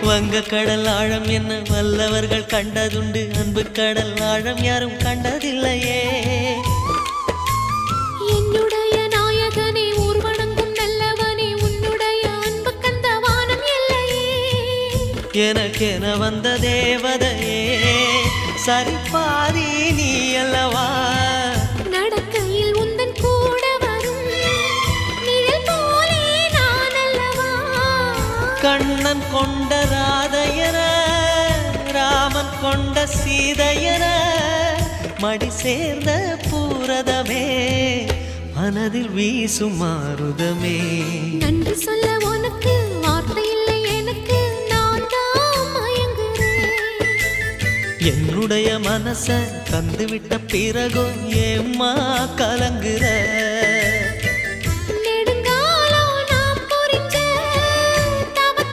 வங்க கடல் ஆழம் என்ன வல்லவர்கள் கண்டதுண்டு, அன்பு கடல் ஆழம் யாரும் கண்டதில்லையே. என்னுடைய நாயகனே ஊர்வணங்கும் நல்லவனே, உன்னுடைய அன்பு கந்த வானம் எல்லையே. எனக்கென வந்த தேவதையே சரிபாதி நீ அல்லவா. நடக்கையில் உந்தன் கூட வரும் நிழல் போலே நான் அல்லவா. கண்ணன் கொண்ட ராதையர ராமன் கொண்ட சீதையர மடி சேர்ந்த பூரதமே மனதில் வீசும் மாருதமே. நன்றி சொல்ல உனக்கு வார்த்தை இல்லை எனக்கு, நான் தான் மயங்குறேன். என்னுடைய மனச தந்துவிட்ட பிறகும் ஏம்மா கலங்குற.